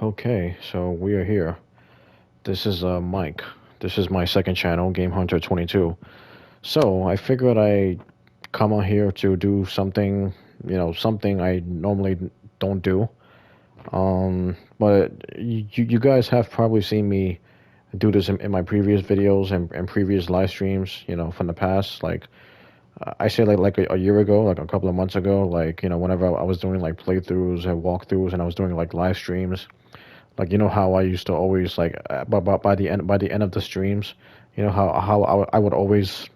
Okay, so we are here. This is Mike. This is my second channel, Game Hunter 22. So I figured I come on here to do something, something I normally don't do. But you guys have probably seen me do this in my previous videos and previous live streams, from the past. Like I say, like a year ago, like a couple of months ago, like whenever I was doing like playthroughs and walkthroughs, and I was doing like live streams. Like how I used to always like, but by the end of the streams, how I would always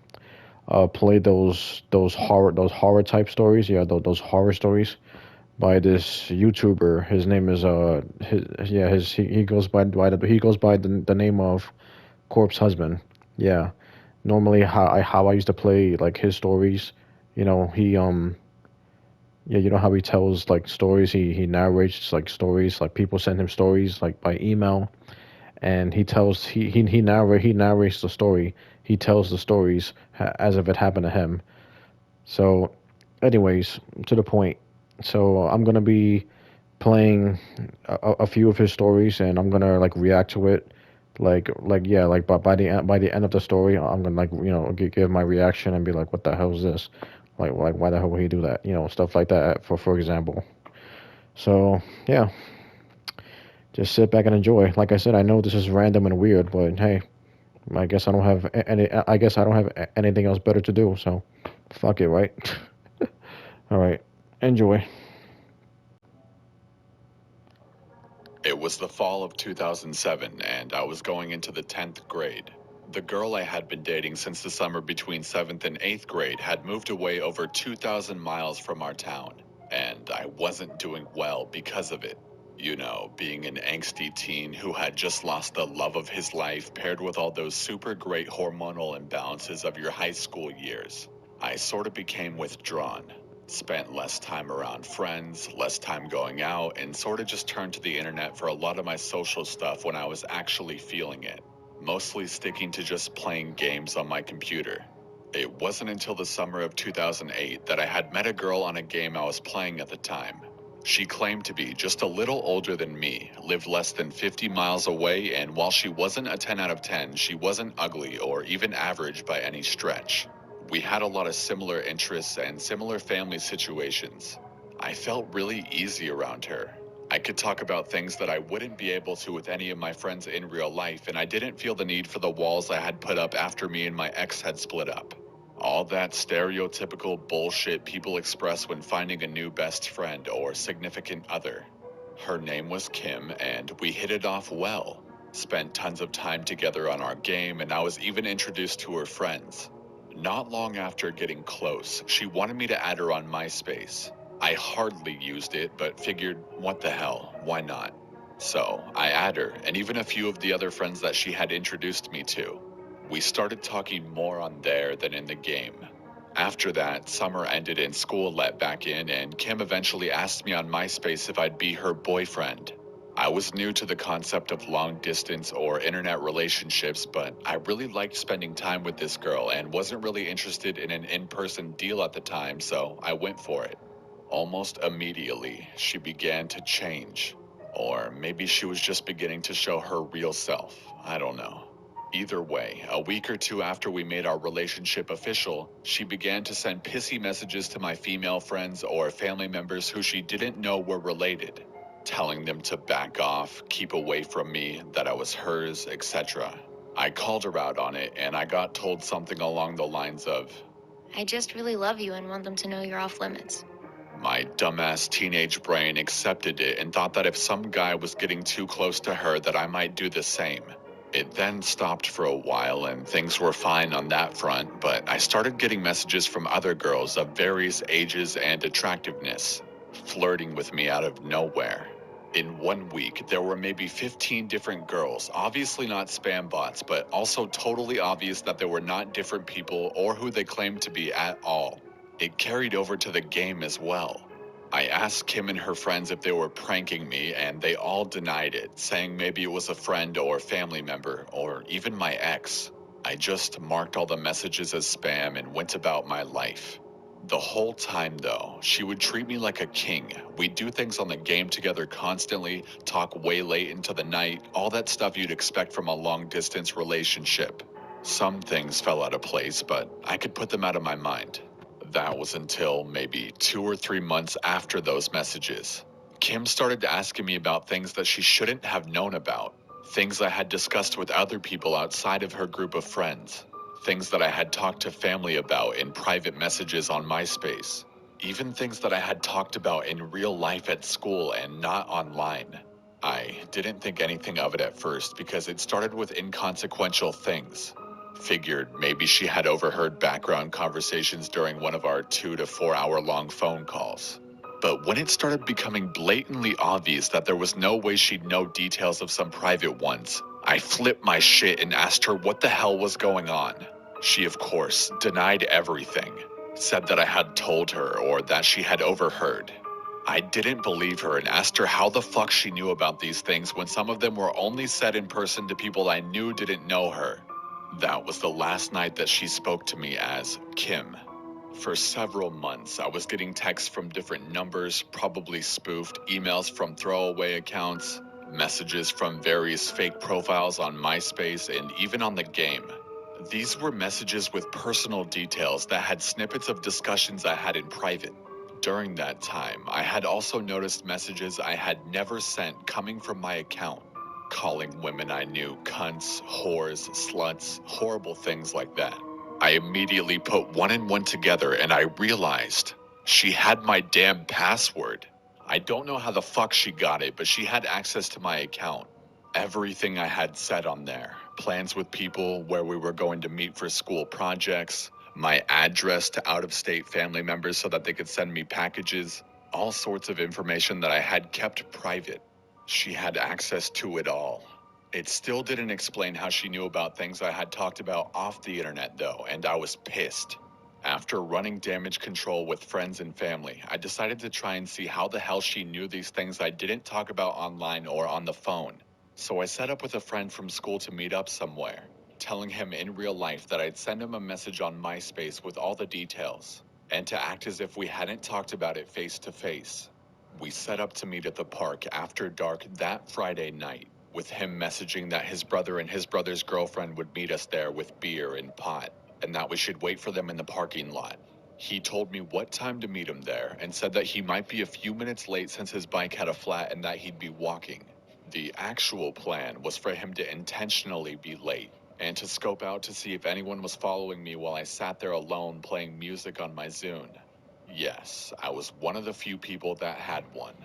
play those horror type stories. Yeah, those horror stories by this YouTuber. His name is he goes by the name of Corpse Husband. Yeah, normally how I used to play like his stories. He Yeah, how he tells like stories. He narrates like stories. Like people send him stories like by email, and he narrates the story. He tells the stories as if it happened to him. So, anyways, to the point. So I'm gonna be playing a few of his stories, and I'm gonna like react to it. Like yeah, like by the end of the story, I'm gonna like give my reaction and be like, what the hell is this? Like why the hell would he do that? Stuff like that. For example. So yeah, just sit back and enjoy. Like I said, I know this is random and weird, but hey, I guess I don't have any. I guess I don't have anything else better to do. So, fuck it, right? All right, enjoy. It was the fall of 2007, and I was going into the 10th grade. The girl I had been dating since the summer between 7th and 8th grade had moved away over 2,000 miles from our town, and I wasn't doing well because of it. You know, being an angsty teen who had just lost the love of his life paired with all those super great hormonal imbalances of your high school years. I sort of became withdrawn. Spent less time around friends, less time going out, and sort of just turned to the internet for a lot of my social stuff when I was actually feeling it. Mostly sticking to just playing games on my computer. It wasn't until the summer of 2008 that I had met a girl on a game I was playing at the time. She claimed to be just a little older than me, lived less than 50 miles away, and while she wasn't a 10 out of 10, she wasn't ugly or even average by any stretch. We had a lot of similar interests and similar family situations. I felt really easy around her. I could talk about things that I wouldn't be able to with any of my friends in real life, and I didn't feel the need for the walls I had put up after me and my ex had split up. All that stereotypical bullshit people express when finding a new best friend or significant other. Her name was Kim, and we hit it off well. Spent tons of time together on our game, and I was even introduced to her friends. Not long after getting close, she wanted me to add her on MySpace. I hardly used it, but figured, what the hell, why not? So, I add her, and even a few of the other friends that she had introduced me to. We started talking more on there than in the game. After that, summer ended and school let back in, and Kim eventually asked me on MySpace if I'd be her boyfriend. I was new to the concept of long distance or internet relationships, but I really liked spending time with this girl and wasn't really interested in an in person deal at the time, so I went for it. Almost immediately, she began to change. Or maybe she was just beginning to show her real self. I don't know. Either way, a week or two after we made our relationship official, she began to send pissy messages to my female friends or family members who she didn't know were related, telling them to back off, keep away from me, that I was hers, etc. I called her out on it, and I got told something along the lines of, I just really love you and want them to know you're off limits. my dumbass teenage brain accepted it and thought that if some guy was getting too close to her that I might do the same. It then stopped for a while and things were fine on that front, but I started getting messages from other girls of various ages and attractiveness, flirting with me out of nowhere. In 1 week, there were maybe 15 different girls, obviously not spam bots, but also totally obvious that they were not different people or who they claimed to be at all. It carried over to the game as well. I asked Kim and her friends if they were pranking me, and they all denied it, saying maybe it was a friend or family member, or even my ex. I just marked all the messages as spam and went about my life. The whole time, though, she would treat me like a king. We'd do things on the game together constantly, talk way late into the night, all that stuff you'd expect from a long-distance relationship. Some things fell out of place, but I could put them out of my mind. That was until maybe 2 or 3 months after those messages. Kim started asking me about things that she shouldn't have known about, things I had discussed with other people outside of her group of friends. Things that I had talked to family about in private messages on MySpace. Even things that I had talked about in real life at school and not online. I didn't think anything of it at first because it started with inconsequential things. Figured maybe she had overheard background conversations during one of our 2 to 4 hour long phone calls. But when it started becoming blatantly obvious that there was no way she'd know details of some private ones, I flipped my shit and asked her what the hell was going on. She, of course, denied everything, said that I had told her or that she had overheard. I didn't believe her and asked her how the fuck she knew about these things when some of them were only said in person to people I knew didn't know her. That was the last night that she spoke to me as Kim. For several months, I was getting texts from different numbers, probably spoofed, emails from throwaway accounts, messages from various fake profiles on MySpace and even on the game. These were messages with personal details that had snippets of discussions I had in private. During that time, I had also noticed messages I had never sent coming from my account, calling women I knew cunts, whores, sluts, horrible things like that. I immediately put one and one together and I realized she had my damn password. I don't know how the fuck she got it, but she had access to my account. Everything I had said on there, plans with people, where we were going to meet for school projects, my address to out-of-state family members so that they could send me packages, all sorts of information that I had kept private. She had access to it all. It still didn't explain how she knew about things I had talked about off the internet, though, and I was pissed. After running damage control with friends and family, I decided to try and see how the hell she knew these things I didn't talk about online or on the phone. So I set up with a friend from school to meet up somewhere, telling him in real life that I'd send him a message on MySpace with all the details, and to act as if we hadn't talked about it face to face. We set up to meet at the park after dark that Friday night, with him messaging that his brother and his brother's girlfriend would meet us there with beer and pot, and that we should wait for them in the parking lot. He told me what time to meet him there and said that he might be a few minutes late since his bike had a flat and that he'd be walking. The actual plan was for him to intentionally be late and to scope out to see if anyone was following me while I sat there alone playing music on my Zune. Yes, I was one of the few people that had one.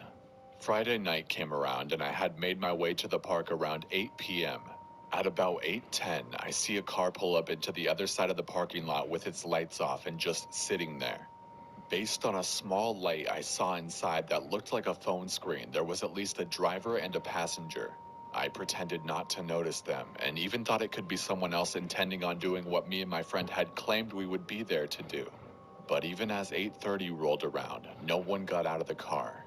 Friday night came around and I had made my way to the park around 8 p.m. At about 8:10, I see a car pull up into the other side of the parking lot with its lights off and just sitting there. Based on a small light I saw inside that looked like a phone screen, there was at least a driver and a passenger. I pretended not to notice them and even thought it could be someone else intending on doing what me and my friend had claimed we would be there to do. But even as 8:30 rolled around, no one got out of the car.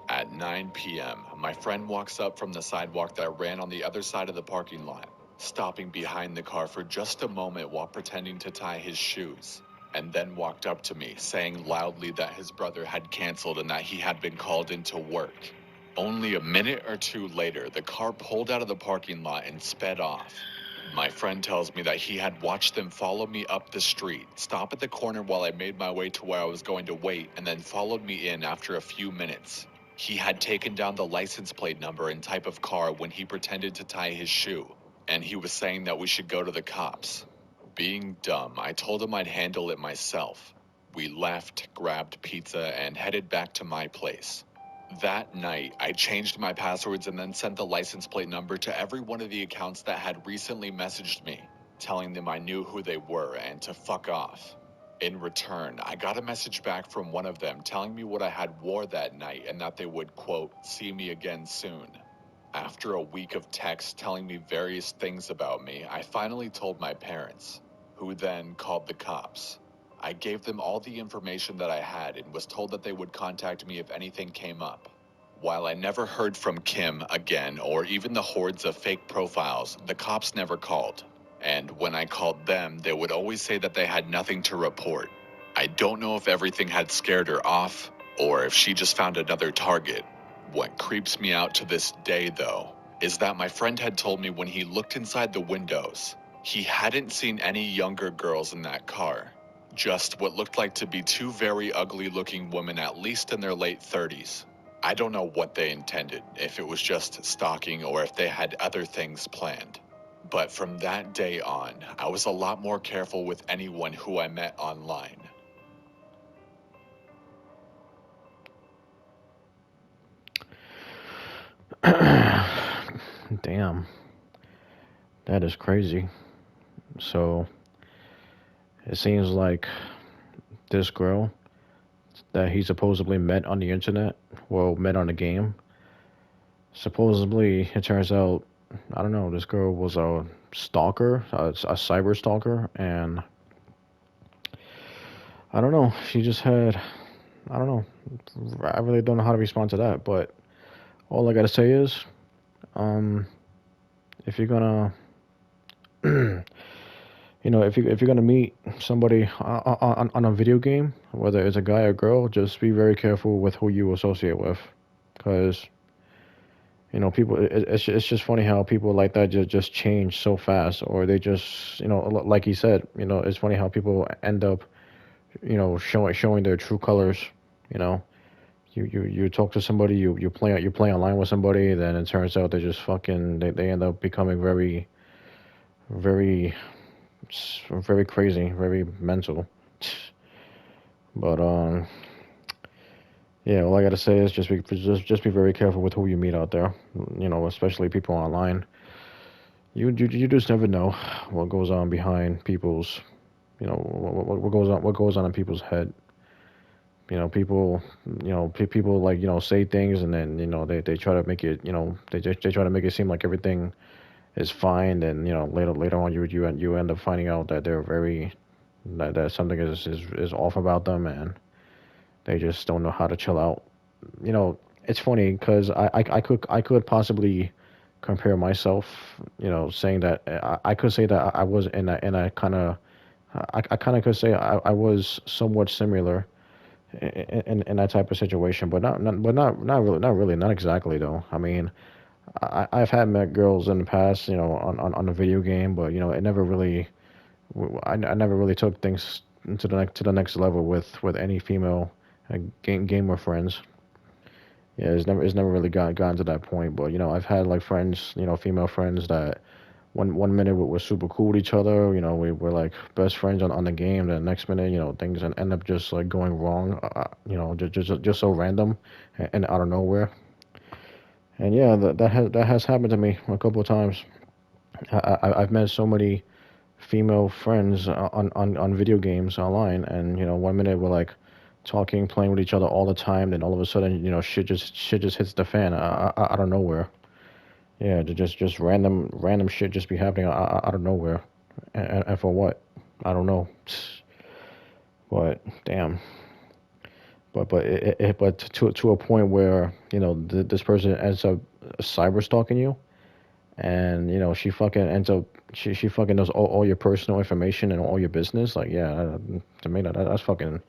At 9 p.m., my friend walks up from the sidewalk that ran on the other side of the parking lot, stopping behind the car for just a moment while pretending to tie his shoes, and then walked up to me, saying loudly that his brother had canceled and that he had been called into work. Only a minute or two later, the car pulled out of the parking lot and sped off. My friend tells me that he had watched them follow me up the street, stop at the corner while I made my way to where I was going to wait, and then followed me in after a few minutes. He had taken down the license plate number and type of car when he pretended to tie his shoe, and he was saying that we should go to the cops. Being dumb, I told him I'd handle it myself. We left, grabbed pizza, and headed back to my place. That night, I changed my passwords and then sent the license plate number to every one of the accounts that had recently messaged me, telling them I knew who they were and to fuck off. In return, I got a message back from one of them telling me what I had wore that night and that they would, quote, see me again soon. After a week of texts telling me various things about me, I finally told my parents, who then called the cops. I gave them all the information that I had and was told that they would contact me if anything came up. While I never heard from Kim again or even the hordes of fake profiles, the cops never called. And when I called them, they would always say that they had nothing to report. I don't know if everything had scared her off, or if she just found another target. What creeps me out to this day, though, is that my friend had told me when he looked inside the windows, he hadn't seen any younger girls in that car. Just what looked like to be two very ugly-looking women, at least in their late 30s. I don't know what they intended, if it was just stalking or if they had other things planned. But from that day on, I was a lot more careful with anyone who I met online. Damn, that is crazy. So it seems like this girl that he supposedly met on the internet, well, met on a game. Supposedly, it turns out, I don't know, this girl was a stalker, a cyber stalker, and I don't know, she just had, I don't know, I really don't know how to respond to that, but all I gotta say is, um, if you're gonna, if you're gonna meet somebody on a video game, whether it's a guy or girl, just be very careful with who you associate with, because people. It's just funny how people like that just change so fast, or they just like he said, it's funny how people end up showing their true colors. You know, you talk to somebody, you play online with somebody, then it turns out they just fucking they end up becoming very very very crazy, very mental. But yeah, all I gotta say is just be very careful with who you meet out there. Especially people online. You just never know what goes on behind people's what goes on in people's head. People people like say things, and then they try to make it they try to make it seem like everything is fine, and later on you end up finding out that they're very that something is off about them, and they just don't know how to chill out. It's funny because I could possibly compare myself, saying that I could say that I was in a kind of I kind of could say I was somewhat similar in that type of situation, but not exactly though. I mean, I've had met girls in the past, on a video game, but it never really I never really took things to the next level with any female gamer friends. Yeah, it's never really gotten to that point. But I've had like friends, female friends that one minute we were super cool with each other. We were like best friends on the game. The next minute, things end up just like going wrong. Just so random and out of nowhere. And yeah, that has happened to me a couple of times. I've met so many female friends on video games online, and one minute we're like talking, playing with each other all the time, then all of a sudden shit just hits the fan out of nowhere. Yeah, just random shit just be happening out of nowhere, and for what? I don't know. But damn. But to a point where this person ends up cyber stalking you, and she fucking ends up she fucking knows all your personal information and all your business. Like, yeah, to me that's fucking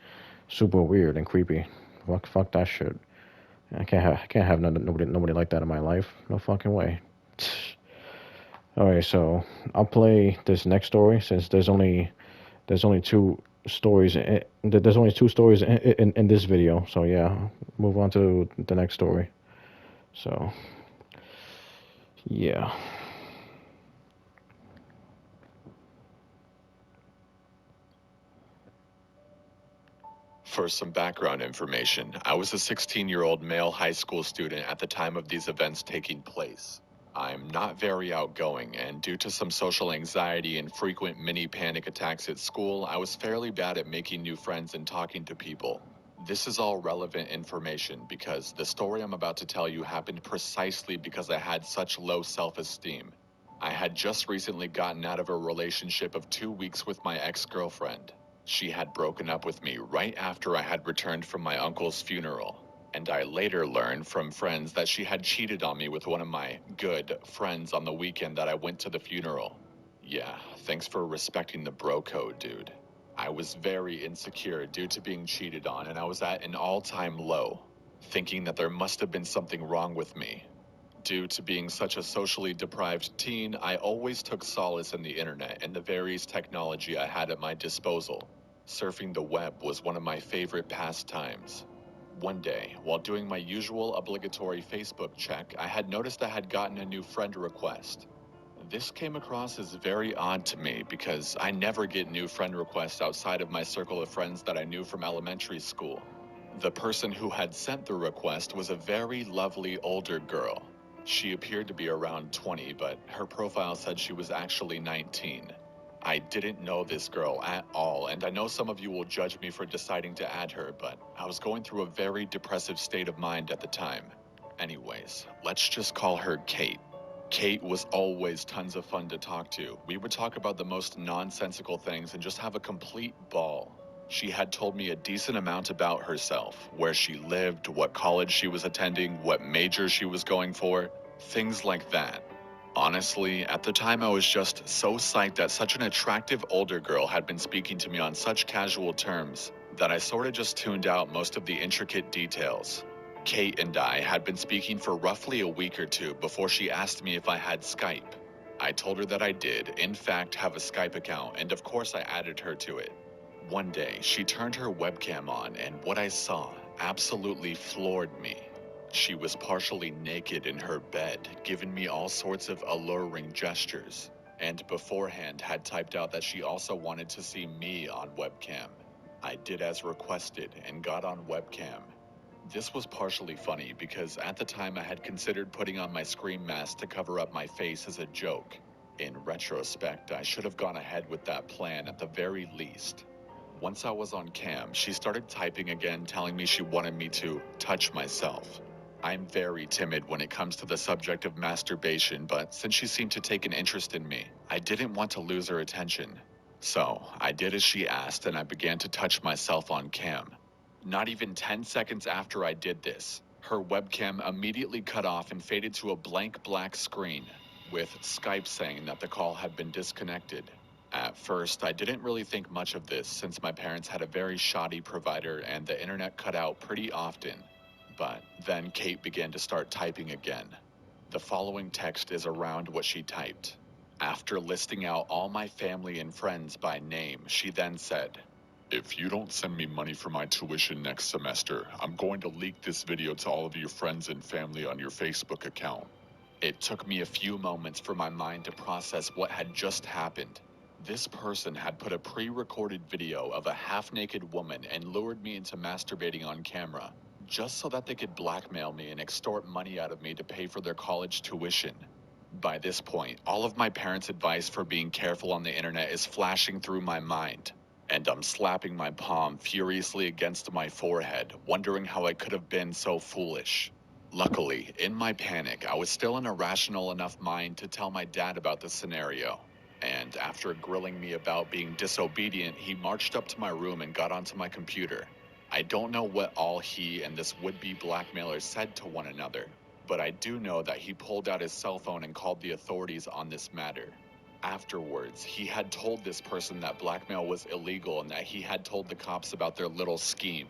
super weird and creepy. Fuck that shit. I can't have nobody like that in my life. No fucking way. All right, so I'll play this next story since there's only two stories. There's only two stories in this video. So yeah, move on to the next story. So yeah. For some background information, I was a 16-year-old male high school student at the time of these events taking place. I'm not very outgoing, and due to some social anxiety and frequent mini panic attacks at school, I was fairly bad at making new friends and talking to people. This is all relevant information because the story I'm about to tell you happened precisely because I had such low self-esteem. I had just recently gotten out of a relationship of 2 weeks with my ex-girlfriend. She had broken up with me right after I had returned from my uncle's funeral, and I later learned from friends that she had cheated on me with one of my good friends on the weekend that I went to the funeral. Yeah, thanks for respecting the bro code, dude. I was very insecure due to being cheated on, and I was at an all-time low, thinking that there must have been something wrong with me. Due to being such a socially deprived teen, I always took solace in the internet and the various technology I had at my disposal. Surfing the web was one of my favorite pastimes. One day, while doing my usual obligatory Facebook check, I had noticed I had gotten a new friend request. This came across as very odd to me because I never get new friend requests outside of my circle of friends that I knew from elementary school. The person who had sent the request was a very lovely older girl. She appeared to be around 20, but her profile said she was actually 19. I didn't know this girl at all, and I know some of you will judge me for deciding to add her, but I was going through a very depressive state of mind at the time. Anyways, let's just call her Kate. Kate was always tons of fun to talk to. We would talk about the most nonsensical things and just have a complete ball. She had told me a decent amount about herself, where she lived, what college she was attending, what major she was going for, things like that. Honestly, at the time I was just so psyched that such an attractive older girl had been speaking to me on such casual terms that I sorta just tuned out most of the intricate details. Kate and I had been speaking for roughly a week or two before she asked me if I had Skype. I told her that I did, in fact, have a Skype account, and of course I added her to it. One day, she turned her webcam on, and what I saw absolutely floored me. She was partially naked in her bed, giving me all sorts of alluring gestures, and beforehand had typed out that she also wanted to see me on webcam. I did as requested and got on webcam. This was partially funny because at the time I had considered putting on my scream mask to cover up my face as a joke. In retrospect, I should have gone ahead with that plan at the very least. Once I was on cam, she started typing again, telling me she wanted me to touch myself. I'm very timid when it comes to the subject of masturbation, but since she seemed to take an interest in me, I didn't want to lose her attention. So, I did as she asked and I began to touch myself on cam. Not even 10 seconds after I did this, her webcam immediately cut off and faded to a blank black screen, with Skype saying that the call had been disconnected. At first, I didn't really think much of this since my parents had a very shoddy provider and the internet cut out pretty often. But then Kate began to start typing again. The following text is around what she typed. After listing out all my family and friends by name, she then said, "If you don't send me money for my tuition next semester, I'm going to leak this video to all of your friends and family on your Facebook account." It took me a few moments for my mind to process what had just happened. This person had put a pre-recorded video of a half-naked woman and lured me into masturbating on camera, just so that they could blackmail me and extort money out of me to pay for their college tuition. By this point, all of my parents' advice for being careful on the internet is flashing through my mind, and I'm slapping my palm furiously against my forehead, wondering how I could have been so foolish. Luckily, in my panic, I was still in a rational enough mind to tell my dad about the scenario. And after grilling me about being disobedient, he marched up to my room and got onto my computer. I don't know what all he and this would-be blackmailer said to one another, but I do know that he pulled out his cell phone and called the authorities on this matter. Afterwards, he had told this person that blackmail was illegal and that he had told the cops about their little scheme.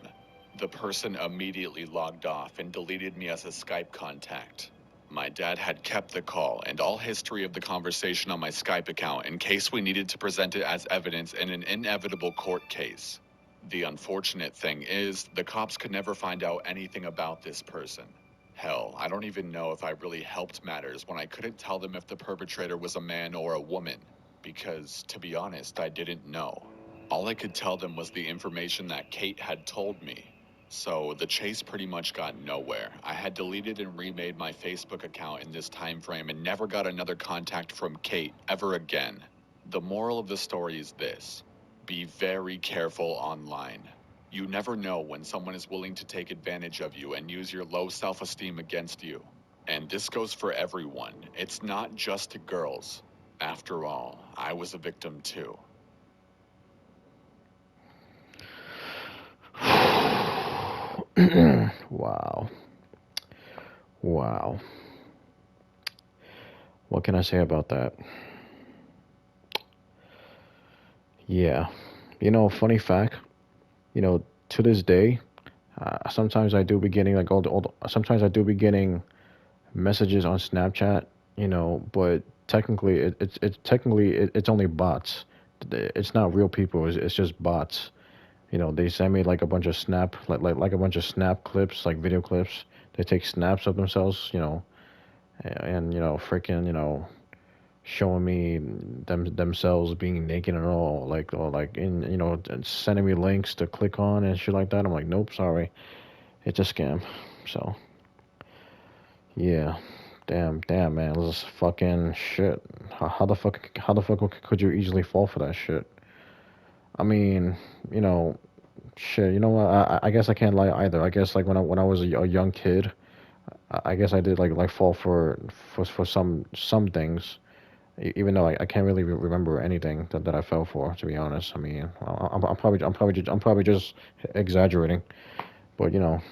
The person immediately logged off and deleted me as a Skype contact. My dad had kept the call and all history of the conversation on my Skype account in case we needed to present it as evidence in an inevitable court case. The unfortunate thing is, the cops could never find out anything about this person. Hell, I don't even know if I really helped matters when I couldn't tell them if the perpetrator was a man or a woman, because, to be honest, I didn't know. All I could tell them was the information that Kate had told me. So the chase pretty much got nowhere. I had deleted and remade my Facebook account in this time frame and never got another contact from Kate ever again. The moral of the story is this: be very careful online. You never know when someone is willing to take advantage of you and use your low self-esteem against you. And this goes for everyone. It's not just girls. After all, I was a victim too. Wow. Wow. What can I say about that? Yeah, Funny fact, to this day, sometimes I do be getting like sometimes I do be getting messages on Snapchat, but technically it's only bots. It's not real people. It's just bots. They send me like a bunch of like a bunch of snap clips, like video clips. They take snaps of themselves, and freaking, showing me themselves being naked and all, like, or like in, and sending me links to click on and shit like that. I'm like, nope, sorry, it's a scam. So yeah, damn, man, this is fucking shit. How the fuck could you easily fall for that shit? I mean, you know, shit. You know what? I guess I can't lie either. I guess like when I was a young kid, I guess I did like fall for some things. Even though I can't really remember anything that I fell for, to be honest. I mean, I'm probably just exaggerating, but you know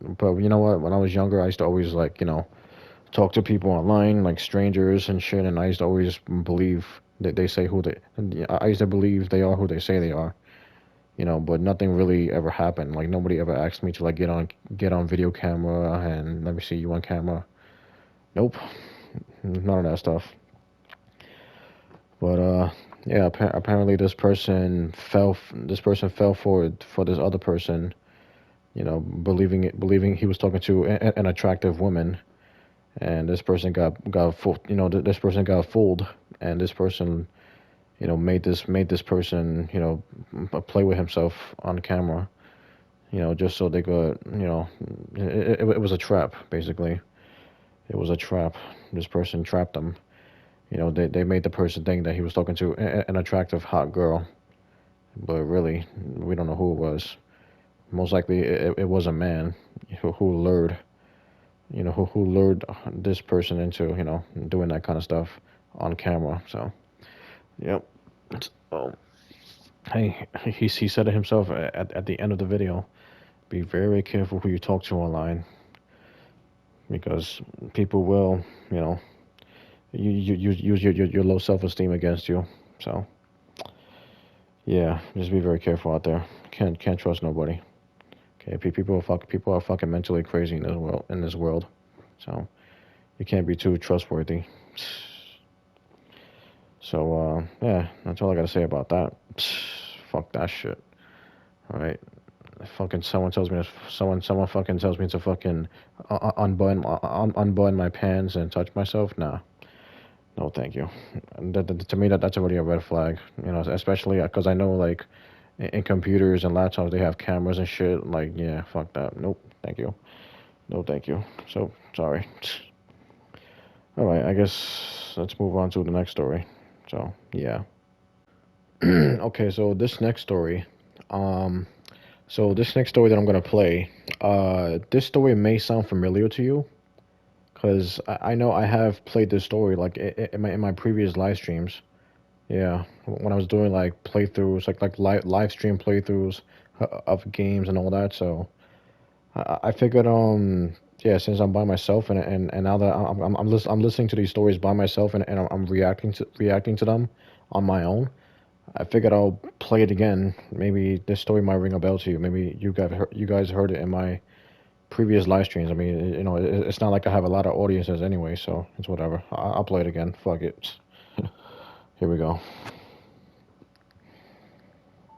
what? When I was younger, I used to always like talk to people online, like strangers and shit, and I used to always believe that they say who they. I used to believe they are who they say they are, but nothing really ever happened. Like nobody ever asked me to like get on video camera and let me see you on camera. Nope, none of that stuff. But yeah, apparently this person fell for this other person, believing he was talking to an attractive woman, and this person got fooled. This person got fooled, and this person, made this person, play with himself on camera, just so they could, it was a trap, basically. It was a trap. This person trapped them. They made the person think that he was talking to an attractive, hot girl, but really, we don't know who it was. Most likely, it was a man who lured, who lured this person into, doing that kind of stuff on camera. So, yep. Oh, hey, he said it himself at the end of the video. Be very careful who you talk to online, because people will, you know, use your low self-esteem against you. So yeah, just be very careful out there. Can't trust nobody. Okay, people are fucking mentally crazy in this world. So you can't be too trustworthy. So yeah, that's all I gotta say about that. Fuck that shit. All right. Fucking someone fucking tells me to fucking unbutton my pants and touch myself. Nah, no, thank you. To me, that's already a red flag. Especially because I know like in computers and laptops they have cameras and shit. Like, yeah, fuck that. Nope, thank you. No, thank you. So sorry. All right, I guess let's move on to the next story. So yeah. Okay, so this next story. Um, this next story that I'm gonna play. This story may sound familiar to you, because I know I have played this story like in my previous live streams. Yeah, when I was doing like playthroughs, like live stream playthroughs of games and all that. So I figured, yeah, since I'm by myself and now that I'm listening to these stories by myself and I'm reacting to them on my own. I figured I'll play it again. Maybe this story might ring a bell to you. Maybe you guys heard it in my previous live streams. I mean, it's not like I have a lot of audiences anyway, so it's whatever. I'll play it again. Fuck it. Here we go.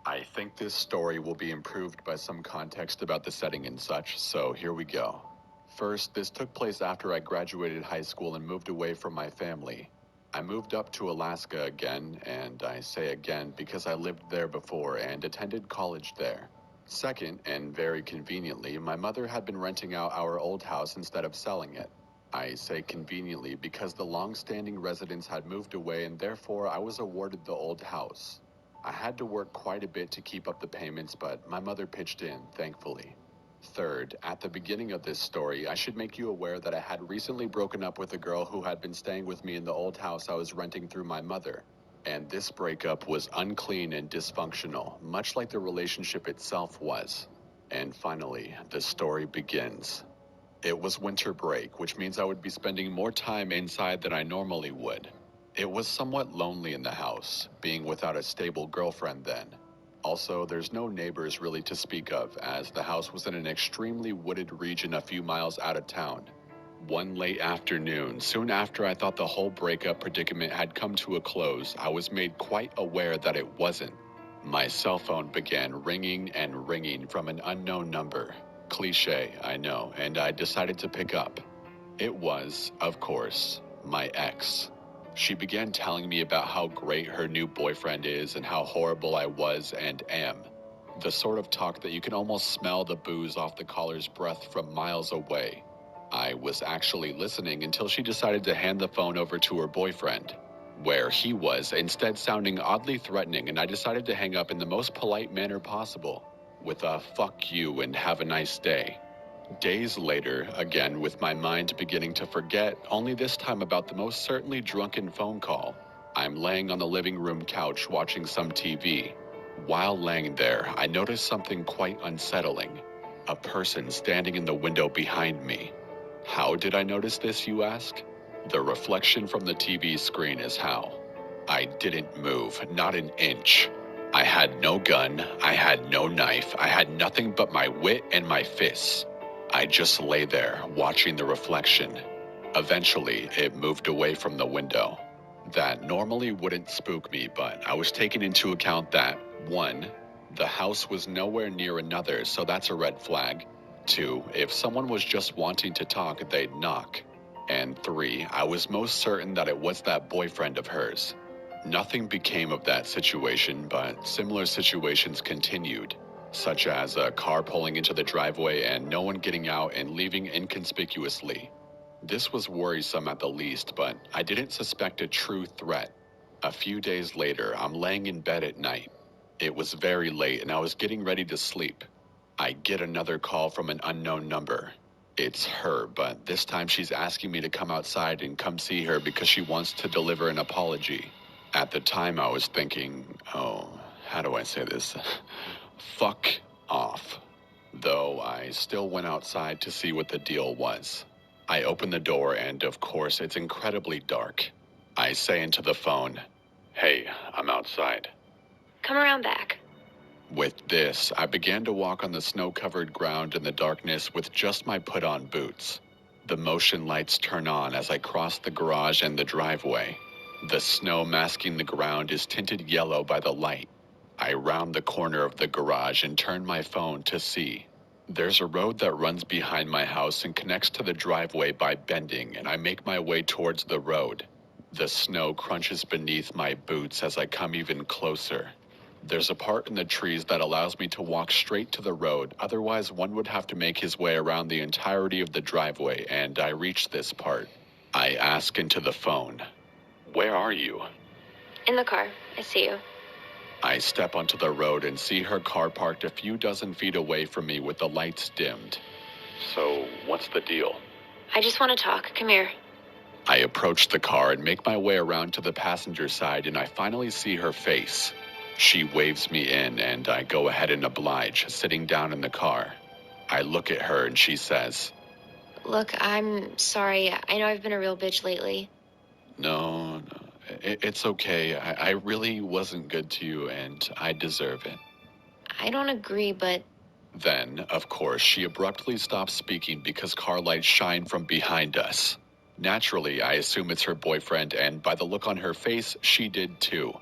I think this story will be improved by some context about the setting and such, so here we go. First, this took place after I graduated high school and moved away from my family. I moved up to Alaska again, and I say again because I lived there before and attended college there. Second, and very conveniently, my mother had been renting out our old house instead of selling it. I say conveniently because the long-standing residents had moved away and therefore I was awarded the old house. I had to work quite a bit to keep up the payments, but my mother pitched in, thankfully. Third, at the beginning of this story, I should make you aware that I had recently broken up with a girl who had been staying with me in the old house I was renting through my mother. And this breakup was unclean and dysfunctional, much like the relationship itself was. And finally, the story begins. It was winter break, which means I would be spending more time inside than I normally would. It was somewhat lonely in the house, being without a stable girlfriend then. Also, there's no neighbors really to speak of, as the house was in an extremely wooded region a few miles out of town. One late afternoon, soon after I thought the whole breakup predicament had come to a close, I was made quite aware that it wasn't. My cell phone began ringing and ringing from an unknown number. Cliché, I know, and I decided to pick up. It was, of course, my ex. She began telling me about how great her new boyfriend is and how horrible I was and am. The sort of talk that you can almost smell the booze off the caller's breath from miles away. I was actually listening until she decided to hand the phone over to her boyfriend, where he was instead sounding oddly threatening, and I decided to hang up in the most polite manner possible, with a "fuck you and have a nice day." Days later, again with my mind beginning to forget, only this time about the most certainly drunken phone call, I'm laying on the living room couch watching some TV. While laying there, I noticed something quite unsettling. A person standing in the window behind me. How did I notice this, you ask? The reflection from the TV screen is how. I didn't move, not an inch. I had no gun, I had no knife, I had nothing but my wit and my fists. I just lay there, watching the reflection. Eventually, it moved away from the window. That normally wouldn't spook me, but I was taking into account that, 1, the house was nowhere near another, so that's a red flag. 2, if someone was just wanting to talk, they'd knock. And 3, I was most certain that it was that boyfriend of hers. Nothing became of that situation, but similar situations continued, such as a car pulling into the driveway and no one getting out and leaving inconspicuously. This was worrisome at the least, but I didn't suspect a true threat. A few days later, I'm laying in bed at night. It was very late and I was getting ready to sleep. I get another call from an unknown number. It's her, but this time she's asking me to come outside and come see her because she wants to deliver an apology. At the time I was thinking, oh, how do I say this? Fuck off. Though I still went outside to see what the deal was. I open the door and, of course, it's incredibly dark. I say into the phone, "Hey, I'm outside." Come around back. With this, I began to walk on the snow-covered ground in the darkness with just my put-on boots. The motion lights turn on as I cross the garage and the driveway. The snow masking the ground is tinted yellow by the light. I round the corner of the garage and turn my phone to see. There's a road that runs behind my house and connects to the driveway by bending, and I make my way towards the road. The snow crunches beneath my boots as I come even closer. There's a part in the trees that allows me to walk straight to the road, otherwise one would have to make his way around the entirety of the driveway, and I reach this part. I ask into the phone, "Where are you?" In the car. I see you. I step onto the road and see her car parked a few dozen feet away from me with the lights dimmed. "So, what's the deal?" I just want to talk. Come here. I approach the car and make my way around to the passenger side, and I finally see her face. She waves me in, and I go ahead and oblige, sitting down in the car. I look at her and she says, Look, I'm sorry. I know I've been a real bitch lately. No, it's okay. I really wasn't good to you, and I deserve it." I don't agree, but Then, of course, she abruptly stops speaking because car lights shine from behind us. Naturally, I assume it's her boyfriend, and by the look on her face, she did too.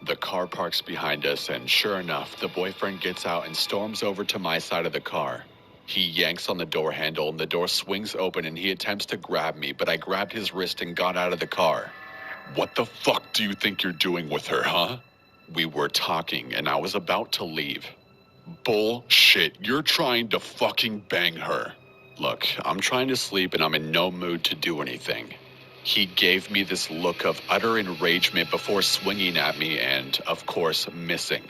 The car parks behind us, and sure enough, the boyfriend gets out and storms over to my side of the car. He yanks on the door handle, and the door swings open, and he attempts to grab me, but I grabbed his wrist and got out of the car. "What the fuck do you think you're doing with her, huh?" We were talking, and I was about to leave. "Bullshit, you're trying to fucking bang her." Look, I'm trying to sleep and I'm in no mood to do anything. He gave me this look of utter enragement before swinging at me and, of course, missing.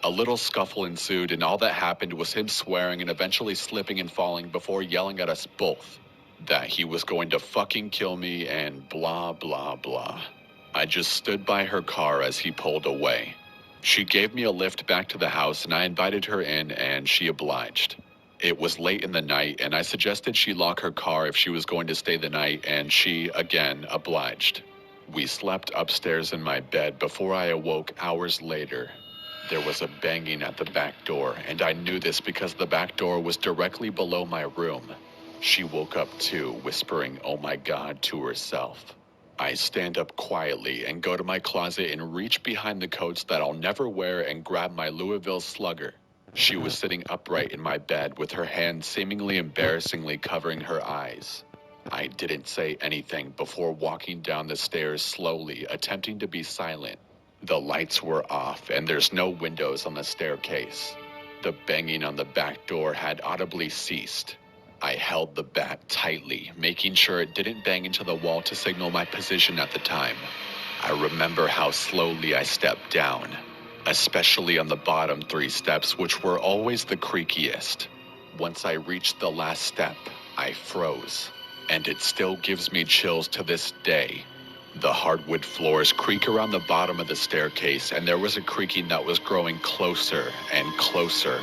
A little scuffle ensued, and all that happened was him swearing and eventually slipping and falling before yelling at us both that he was going to fucking kill me and blah blah blah. I just stood by her car as he pulled away. She gave me a lift back to the house and I invited her in, and she obliged. It was late in the night and I suggested she lock her car if she was going to stay the night, and she, again, obliged. We slept upstairs in my bed before I awoke hours later. There was a banging at the back door, and I knew this because the back door was directly below my room. She woke up too, whispering, "Oh my God," to herself. I stand up quietly and go to my closet and reach behind the coats that I'll never wear and grab my Louisville Slugger. She was sitting upright in my bed with her hand seemingly embarrassingly covering her eyes. I didn't say anything before walking down the stairs slowly, attempting to be silent. The lights were off and there's no windows on the staircase. The banging on the back door had audibly ceased. I held the bat tightly, making sure it didn't bang into the wall to signal my position at the time. I remember how slowly I stepped down, especially on the bottom 3 steps, which were always the creakiest. Once I reached the last step, I froze, and it still gives me chills to this day. The hardwood floors creak around the bottom of the staircase, and there was a creaking that was growing closer and closer.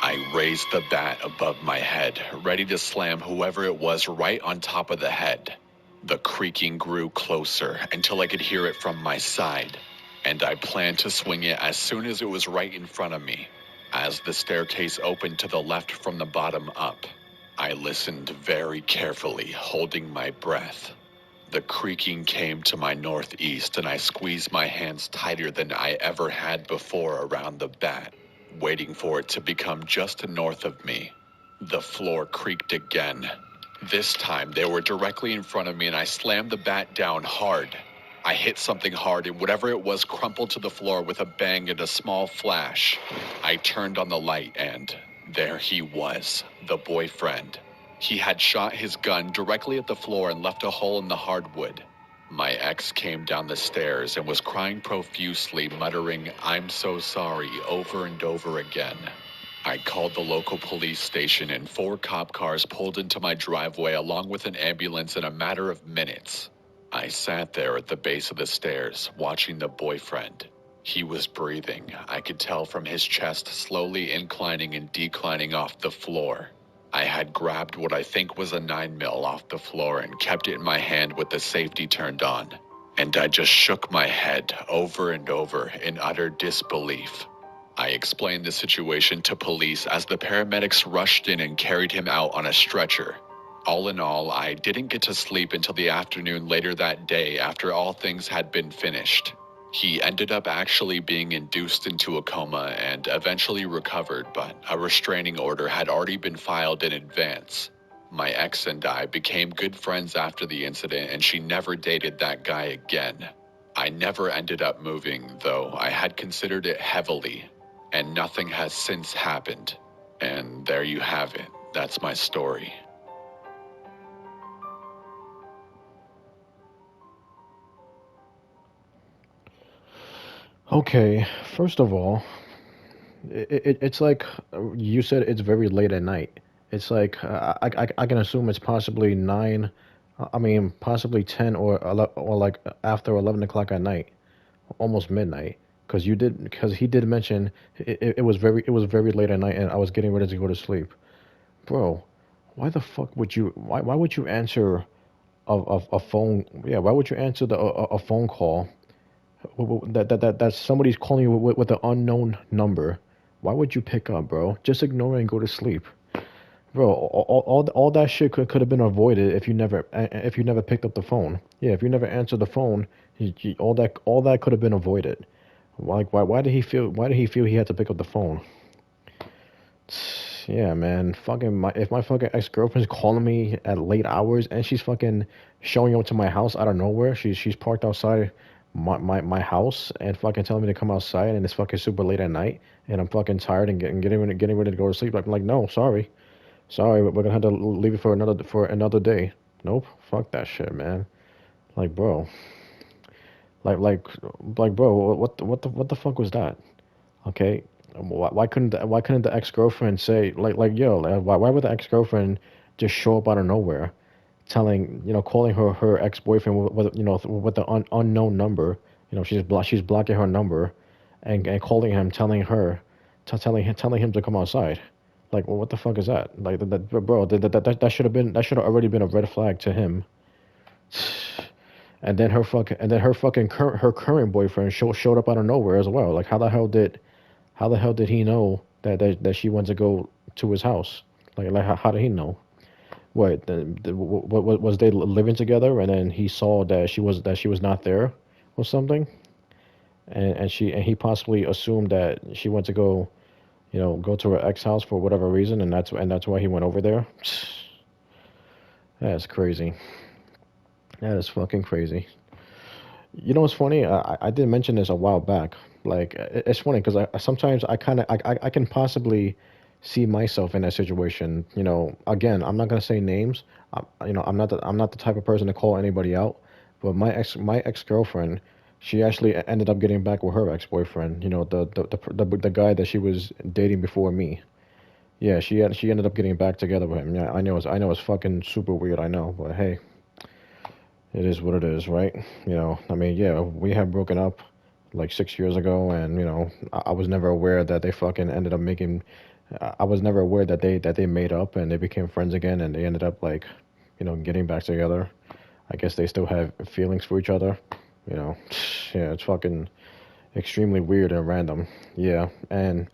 I raised the bat above my head, ready to slam whoever it was right on top of the head. The creaking grew closer until I could hear it from my side, and I planned to swing it as soon as it was right in front of me. As the staircase opened to the left from the bottom up, I listened very carefully, holding my breath. The creaking came to my northeast, and I squeezed my hands tighter than I ever had before around the bat, waiting for it to become just north of me. The floor creaked again. This time, they were directly in front of me, and I slammed the bat down hard. I hit something hard, and whatever it was crumpled to the floor with a bang and a small flash. I turned on the light, and there he was, the boyfriend. He had shot his gun directly at the floor and left a hole in the hardwood. My ex came down the stairs and was crying profusely, muttering, "I'm so sorry," over and over again. I called the local police station, and 4 cop cars pulled into my driveway along with an ambulance in a matter of minutes. I sat there at the base of the stairs, watching the boyfriend. He was breathing. I could tell from his chest slowly inclining and declining off the floor. I had grabbed what I think was a 9mm off the floor and kept it in my hand with the safety turned on. And I just shook my head over and over in utter disbelief. I explained the situation to police as the paramedics rushed in and carried him out on a stretcher. All in all, I didn't get to sleep until the afternoon later that day after all things had been finished. He ended up actually being induced into a coma and eventually recovered, but a restraining order had already been filed in advance. My ex and I became good friends after the incident, and she never dated that guy again. I never ended up moving, though I had considered it heavily, and nothing has since happened. And there you have it. That's my story. Okay, first of all, it's like you said it's very late at night. It's like I can assume it's possibly 9, I mean possibly 10 or like after 11 o'clock at night, almost midnight. Because he did mention it was very late at night and I was getting ready to go to sleep. Bro, why the fuck would you why would you answer a phone? Yeah, why would you answer a phone call that somebody's calling you with an unknown number? Why would you pick up, bro? Just ignore it and go to sleep, bro. All that shit could have been avoided if you never picked up the phone. Yeah, if you never answered the phone, all that could have been avoided. Why did he feel he had to pick up the phone? Yeah, man. If my fucking ex-girlfriend's calling me at late hours and she's fucking showing up to my house out of nowhere, she's parked outside my house and fucking telling me to come outside and it's fucking super late at night and I'm fucking tired and getting ready to go to sleep. Like, I'm like, no, sorry, we're gonna have to leave it for another day. Nope, fuck that shit, man. Like, bro, like like bro, what the fuck was that? Okay, why couldn't the ex girlfriend say yo, why would the ex girlfriend just show up out of nowhere, calling her ex boyfriend with the unknown number, she's blocking her number, and calling him, telling him to come outside. Like, well, what the fuck is that? Like, bro, that should have already been a red flag to him. And then her fucking her current boyfriend showed up out of nowhere as well. Like, how the hell did How the hell did he know that she went to go to his house? Like how did he know? What what was they living together and then he saw that she was not there or something? And he possibly assumed that she went to go, go to her ex house for whatever reason, and that's why he went over there. That's crazy. That is fucking crazy. You know what's funny? I did mention this a while back. Like it's funny because I sometimes I kind of I can possibly see myself in that situation. Again, I'm not gonna say names. I'm not the type of person to call anybody out. But my ex girlfriend, she actually ended up getting back with her ex boyfriend. The guy that she was dating before me. Yeah, she ended up getting back together with him. Yeah, I know it's fucking super weird. I know, but hey, it is what it is, right? I mean, yeah, we had broken up like 6 years ago, and I was never aware that they fucking ended up making. I was never aware that they made up and they became friends again, and they ended up like, getting back together. I guess they still have feelings for each other. You know, yeah, it's fucking extremely weird and random. Yeah, and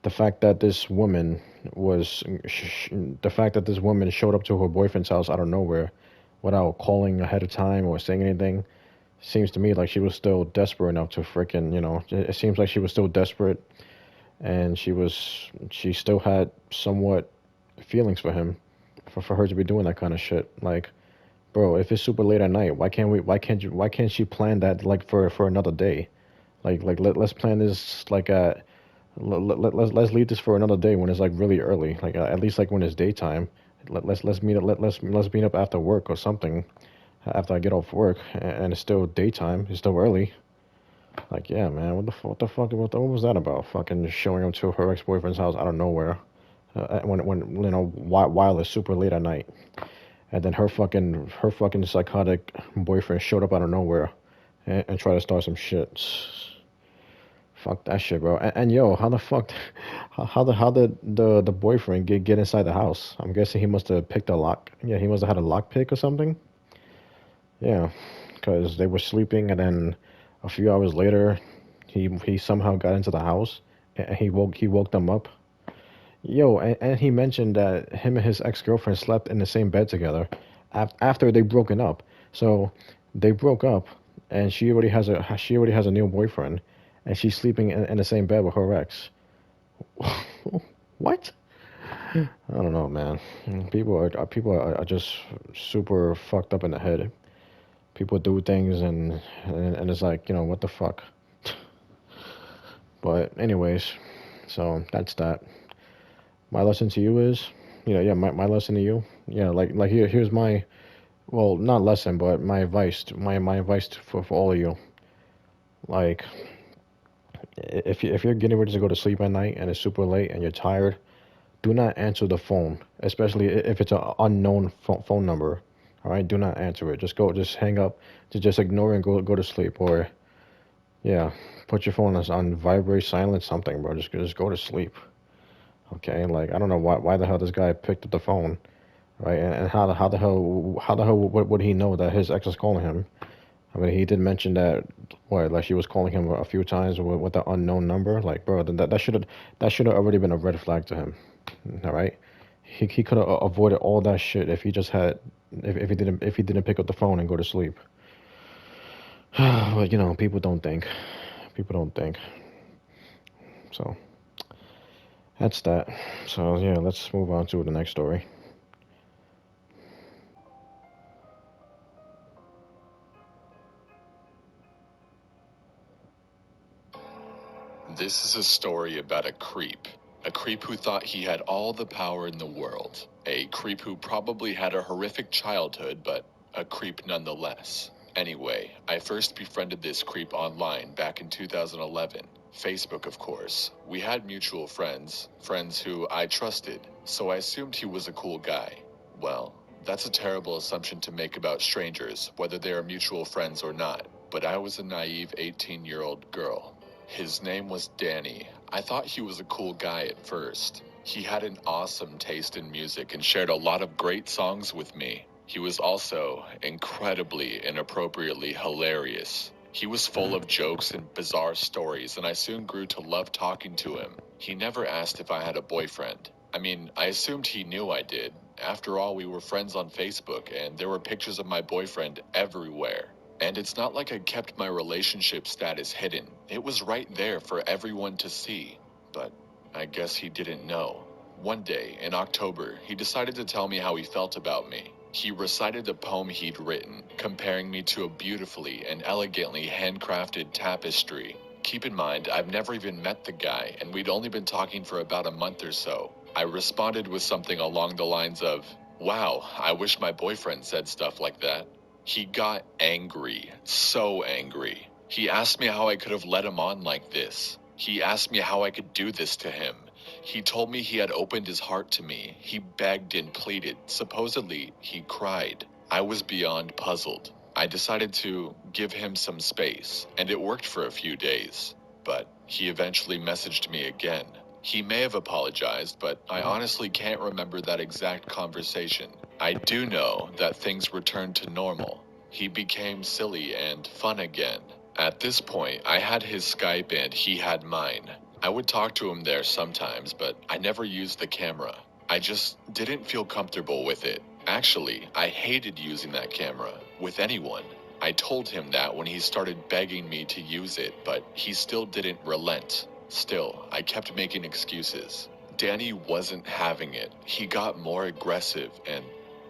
the fact that this woman the fact that this woman showed up to her boyfriend's house out of nowhere without calling ahead of time or saying anything seems to me like she was still desperate enough to freaking, it seems like she was still desperate and she still had somewhat feelings for him for her to be doing that kind of shit. Like, bro, if it's super late at night, why can't she plan that like for another day? Let's plan this like let's leave this for another day when it's like really early, like at least like when it's daytime. Let's meet up. Let's meet up after work or something. After I get off work and it's still daytime, it's still early. Like, yeah, man, what the fuck, what was that about? Fucking showing up to her ex boyfriend's house out of nowhere, when while it's super late at night, and then her fucking psychotic boyfriend showed up out of nowhere and tried to start some shit. Fuck that shit, bro. And yo, how the fuck, how did the boyfriend get inside the house? I'm guessing he must have picked a lock. Yeah, he must have had a lock pick or something. Yeah, because they were sleeping, and then a few hours later, he somehow got into the house, and he woke them up. Yo, and he mentioned that him and his ex girlfriend slept in the same bed together, after they broken up. So they broke up, and she already has a new boyfriend, and she's sleeping in the same bed with her ex. What? I don't know, man. People are just super fucked up in the head. People do things and it's like, what the fuck. But anyways, so that's that. My lesson to you is, yeah, my lesson to you, yeah, like here's my, well, not lesson, but my advice, my advice for all of you. Like, if you're getting ready to go to sleep at night and it's super late and you're tired, do not answer the phone, especially if it's an unknown phone number. All right, do not answer it. Just hang up, just ignore it and go to sleep. Or yeah, put your phone on vibrate, silent, something, bro. Just go to sleep. Okay, like I don't know why the hell this guy picked up the phone, right? And how the hell would he know that his ex is calling him? I mean, he did mention that what, like she was calling him a few times with the unknown number. Like, bro, that should have already been a red flag to him. All right, he could have avoided all that shit if he just had if he didn't pick up the phone and go to sleep. But people don't think. People don't think. So that's that. So yeah, let's move on to the next story. This is a story about a creep. A creep who thought he had all the power in the world. A creep who probably had a horrific childhood, but a creep nonetheless. Anyway, I first befriended this creep online back in 2011. Facebook, of course. We had mutual friends who I trusted, so I assumed he was a cool guy. Well, that's a terrible assumption to make about strangers, whether they are mutual friends or not, but I was a naive 18-year-old girl. His name was Danny. I thought he was a cool guy at first. He had an awesome taste in music and shared a lot of great songs with me. He was also incredibly inappropriately hilarious. He was full of jokes and bizarre stories, and I soon grew to love talking to him. He never asked if I had a boyfriend. I mean, I assumed he knew I did. After all, we were friends on Facebook, and there were pictures of my boyfriend everywhere. And it's not like I kept my relationship status hidden. It was right there for everyone to see. But I guess he didn't know. One day, in October, he decided to tell me how he felt about me. He recited a poem he'd written, comparing me to a beautifully and elegantly handcrafted tapestry. Keep in mind, I've never even met the guy, and we'd only been talking for about a month or so. I responded with something along the lines of, "Wow, I wish my boyfriend said stuff like that." He got angry, so angry. He asked me how I could have let him on like this. He asked me how I could do this to him. He told me he had opened his heart to me. He begged and pleaded. Supposedly, he cried. I was beyond puzzled. I decided to give him some space, and it worked for a few days. But he eventually messaged me again. He may have apologized, but I honestly can't remember that exact conversation. I do know that things returned to normal. He became silly and fun again. At this point, I had his Skype and he had mine. I would talk to him there sometimes, but I never used the camera. I just didn't feel comfortable with it. Actually, I hated using that camera, with anyone. I told him that when he started begging me to use it, but he still didn't relent. Still, I kept making excuses. Danny wasn't having it. He got more aggressive, and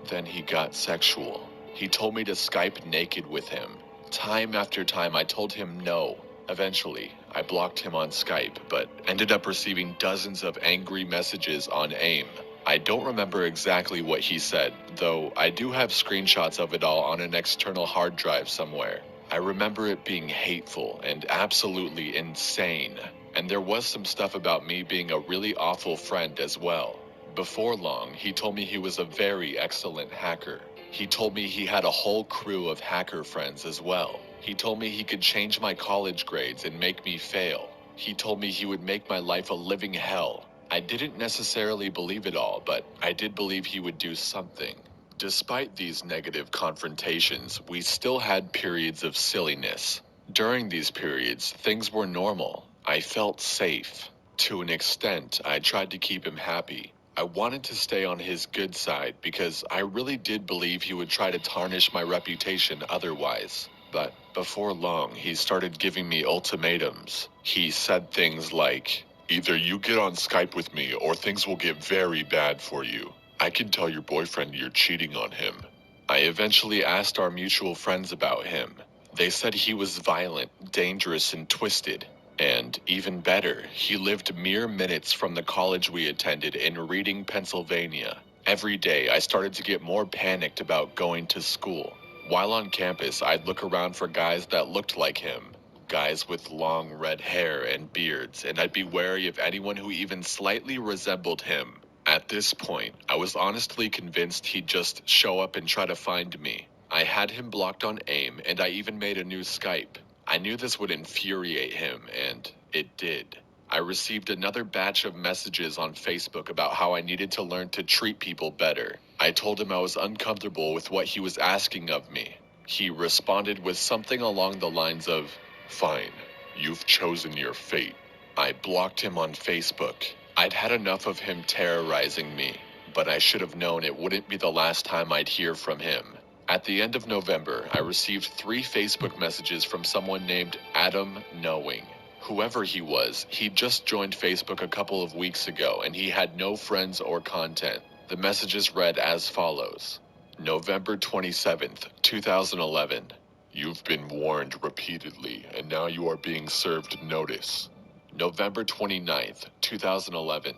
then he got sexual. He told me to Skype naked with him. Time after time, I told him no. Eventually, I blocked him on Skype, but ended up receiving dozens of angry messages on AIM. I don't remember exactly what he said, though I do have screenshots of it all on an external hard drive somewhere. I remember it being hateful and absolutely insane, and there was some stuff about me being a really awful friend as well. Before long, he told me he was a very excellent hacker. He told me he had a whole crew of hacker friends as well. He told me he could change my college grades and make me fail. He told me he would make my life a living hell. I didn't necessarily believe it all, but I did believe he would do something. Despite these negative confrontations, we still had periods of silliness. During these periods, things were normal. I felt safe. To an extent, I tried to keep him happy. I wanted to stay on his good side because I really did believe he would try to tarnish my reputation otherwise. But before long, he started giving me ultimatums. He said things like, "Either you get on Skype with me or things will get very bad for you. I can tell your boyfriend you're cheating on him." I eventually asked our mutual friends about him. They said he was violent, dangerous, and twisted. And even better, he lived mere minutes from the college we attended in Reading, Pennsylvania. Every day, I started to get more panicked about going to school. While on campus, I'd look around for guys that looked like him. Guys with long red hair and beards, and I'd be wary of anyone who even slightly resembled him. At this point, I was honestly convinced he'd just show up and try to find me. I had him blocked on AIM, and I even made a new Skype. I knew this would infuriate him, and it did. I received another batch of messages on Facebook about how I needed to learn to treat people better. I told him I was uncomfortable with what he was asking of me. He responded with something along the lines of, "Fine, you've chosen your fate." I blocked him on Facebook. I'd had enough of him terrorizing me, but I should have known it wouldn't be the last time I'd hear from him. At the end of November, I received 3 Facebook messages from someone named Adam Knowing. Whoever he was, he'd just joined Facebook a couple of weeks ago and he had no friends or content. The messages read as follows. November 27th, 2011. You've been warned repeatedly and now you are being served notice. November 29th, 2011.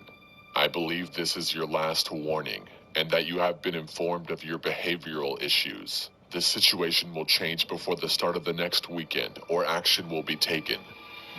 I believe this is your last warning, and that you have been informed of your behavioral issues. The situation will change before the start of the next weekend, or action will be taken.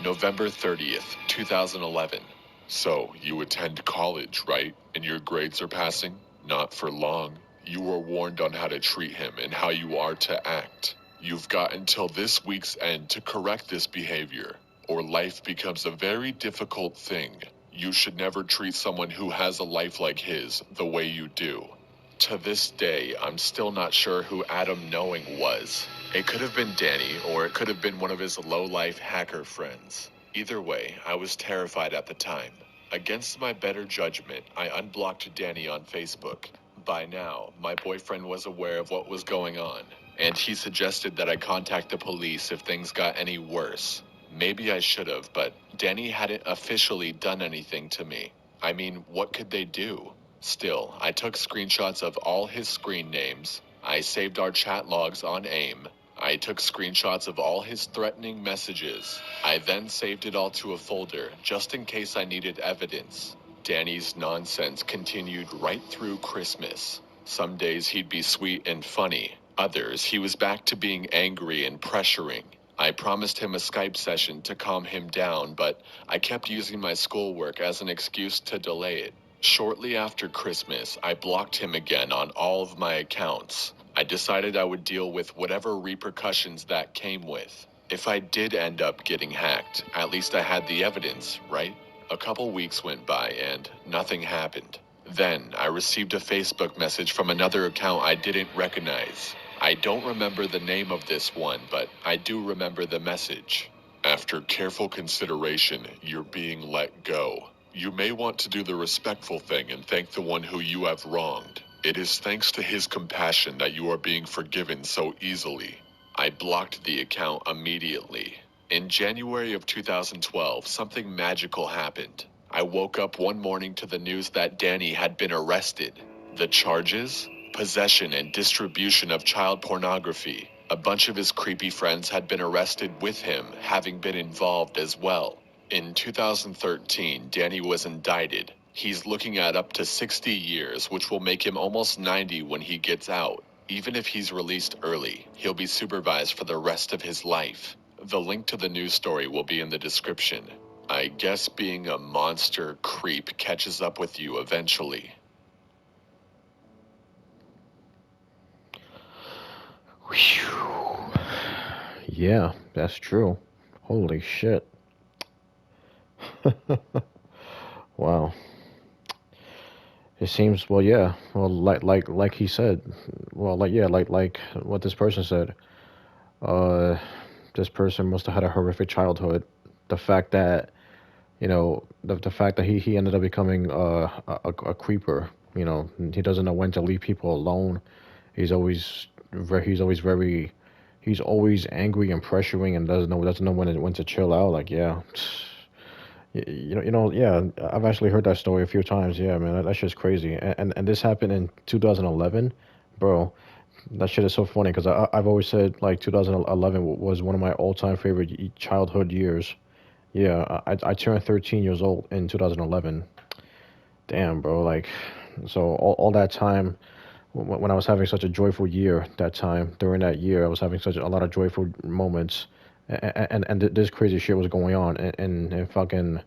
November 30th, 2011. So, you attend college, right? And your grades are passing? Not for long. You were warned on how to treat him and how you are to act. You've got until this week's end to correct this behavior, or life becomes a very difficult thing. You should never treat someone who has a life like his the way you do. To this day, I'm still not sure who Adam Knowing was. It could have been Danny, or it could have been one of his low-life hacker friends. Either way, I was terrified at the time. Against my better judgment, I unblocked Danny on Facebook. By now, my boyfriend was aware of what was going on, and he suggested that I contact the police if things got any worse. Maybe I should have, but Danny hadn't officially done anything to me. I mean, what could they do? Still, I took screenshots of all his screen names. I saved our chat logs on AIM. I took screenshots of all his threatening messages. I then saved it all to a folder, just in case I needed evidence. Danny's nonsense continued right through Christmas. Some days he'd be sweet and funny. Others, he was back to being angry and pressuring. I promised him a Skype session to calm him down, but I kept using my schoolwork as an excuse to delay it. Shortly after Christmas, I blocked him again on all of my accounts. I decided I would deal with whatever repercussions that came with. If I did end up getting hacked, at least I had the evidence, right? A couple weeks went by and nothing happened. Then I received a Facebook message from another account I didn't recognize. I don't remember the name of this one, but I do remember the message. After careful consideration, you're being let go. You may want to do the respectful thing and thank the one who you have wronged. It is thanks to his compassion that you are being forgiven so easily. I blocked the account immediately. In January of 2012, something magical happened. I woke up one morning to the news that Danny had been arrested. The charges? Possession and distribution of child pornography. A bunch of his creepy friends had been arrested with him, having been involved as well. In 2013, Danny was indicted. He's looking at up to 60 years, which will make him almost 90 when he gets out. Even if he's released early, he'll be supervised for the rest of his life. The link to the news story will be in the description. I guess being a monster creep catches up with you eventually. Whew. Yeah, that's true. Holy shit. Wow. It seems, well, yeah, well, like he said, well, like, yeah, like what this person said. Uh, this person must have had a horrific childhood. The fact that, the fact that he ended up becoming a creeper. He doesn't know when to leave people alone. He's always he's always very he's always angry and pressuring and doesn't know when to chill out. Like, yeah. Yeah, I've actually heard that story a few times. Yeah, man, that shit's crazy. And this happened in 2011, bro. That shit is so funny because I've always said like 2011 was one of my all-time favorite childhood years. Yeah, I turned 13 years old in 2011. Damn, bro. Like, so all that time when I was having such a joyful year that time, during that year, I was having such a lot of joyful moments. And this crazy shit was going on in fucking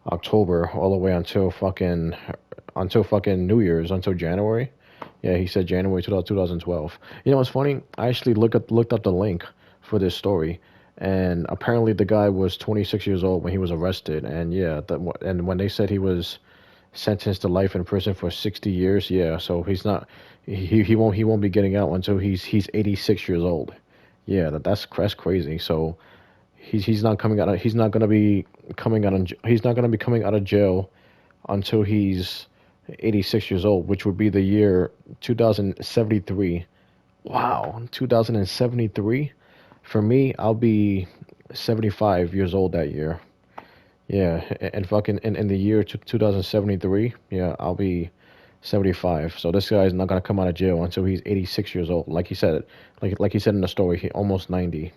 October all the way until fucking New Year's, until January. Yeah, he said January 2012. You know what's funny? I actually looked up the link for this story, and apparently the guy was 26 years old when he was arrested. And yeah, and when they said he was sentenced to life in prison for 60 years, yeah, so he won't be getting out until he's 86 years old. Yeah, that's crazy. So he's not coming out. He's not gonna be coming out. He's not gonna be coming out of jail until he's 86 years old, which would be the year 2073. Wow, 2073. For me, I'll be 75 years old that year. Yeah, and fucking in the year 2073, yeah, I'll be 75. So this guy's not gonna come out of jail until he's 86 years old. Like he said, like he said in the story, he almost 90.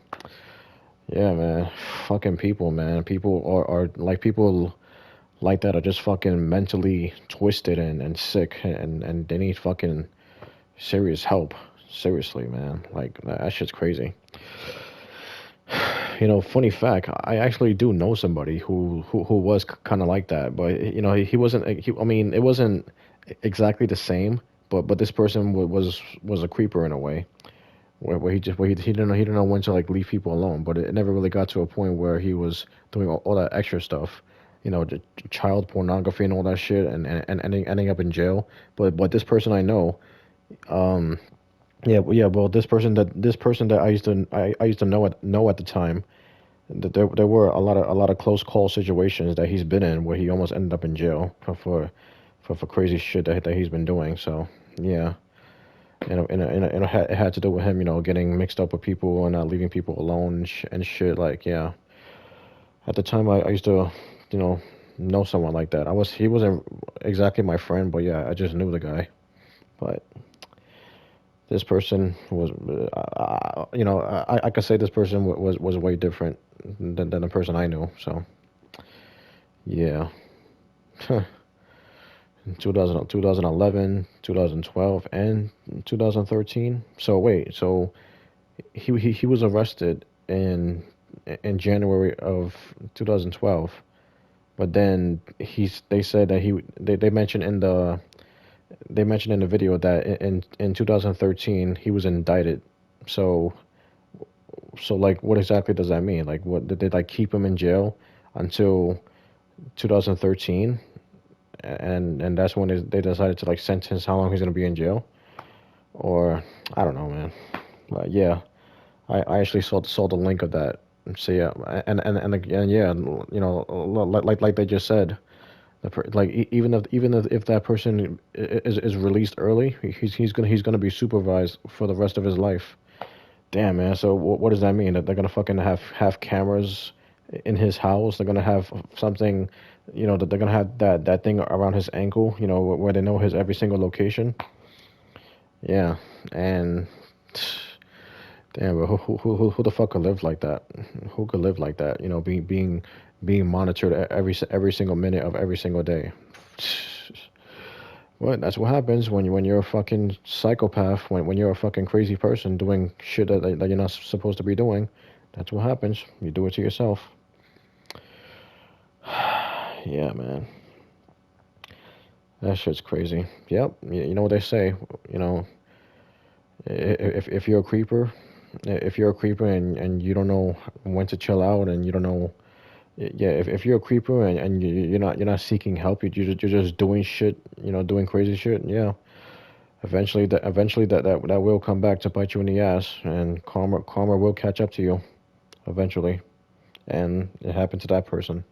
Yeah, man. Fucking people, man. People are like people like that are just fucking mentally twisted and sick and they need fucking serious help. Seriously, man. Like that shit's crazy. Funny fact, I actually do know somebody who was kind of like that, but he wasn't. I mean, it wasn't exactly the same, but this person was a creeper in a way. Where he didn't know when to like leave people alone, but it never really got to a point where he was doing all that extra stuff, the child pornography and all that shit, and ending up in jail. But this person I know, um, Yeah, yeah. Well, this person that I used to know at the time. There were a lot of close call situations that he's been in where he almost ended up in jail for crazy shit that he's been doing. So yeah, it had to do with him, getting mixed up with people and not leaving people alone and shit. Like yeah, at the time I used to, you know someone like that. He wasn't exactly my friend, but yeah, I just knew the guy. But this person was, I could say this person was way different than the person I knew. So yeah. 2000, 2011, 2012, and 2013. So wait, so he was arrested in January of 2012, but then they said that they mentioned in the video that in 2013 he was indicted. So like what exactly does that mean? Like what did they like keep him in jail until 2013? And that's when they decided to like sentence how long he's gonna be in jail, or I don't know, man. But yeah, I actually saw the link of that. So yeah, and yeah, like they just said, like even if that person is released early, he's gonna be supervised for the rest of his life. Damn, man. So what does that mean? That they're gonna fucking have cameras in his house? They're gonna have something, that they're gonna have that thing around his ankle, where they know his every single location. Yeah, and damn, but who the fuck could live like that? Who could live like that? Being monitored every single minute of every single day. Well, that's what happens when you're a fucking psychopath, when you're a fucking crazy person doing shit that you're not supposed to be doing. That's what happens. You do it to yourself. Yeah, man. That shit's crazy. Yep. You know what they say. You know, if you're a creeper, and you don't know when to chill out, and you don't know, yeah, if you're a creeper and you're not seeking help, you're just doing shit, doing crazy shit. Yeah. Eventually that will come back to bite you in the ass, and karma will catch up to you eventually, and it happened to that person.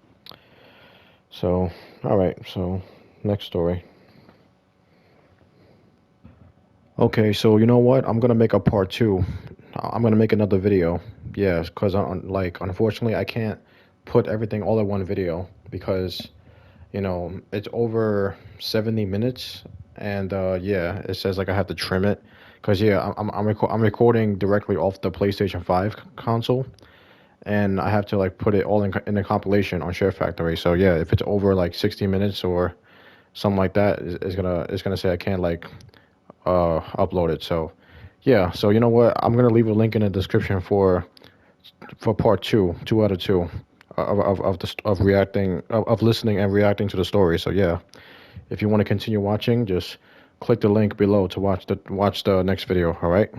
So, all right. So, next story. Okay, so you know what? I'm gonna make a part two. I'm gonna make another video. Yes, because unfortunately I can't put everything all in one video because it's over 70 minutes, and yeah, it says like I have to trim it because yeah, I'm recording directly off the PlayStation 5 console, and I have to like put it all in a compilation on Share Factory. So yeah, if it's over like 60 minutes or something like that, it's gonna say I can't like upload it. So yeah, so you know what? I'm gonna leave a link in the description for part two out of two of reacting of listening and reacting to the story. So yeah, if you want to continue watching, just click the link below to watch the next video. All right.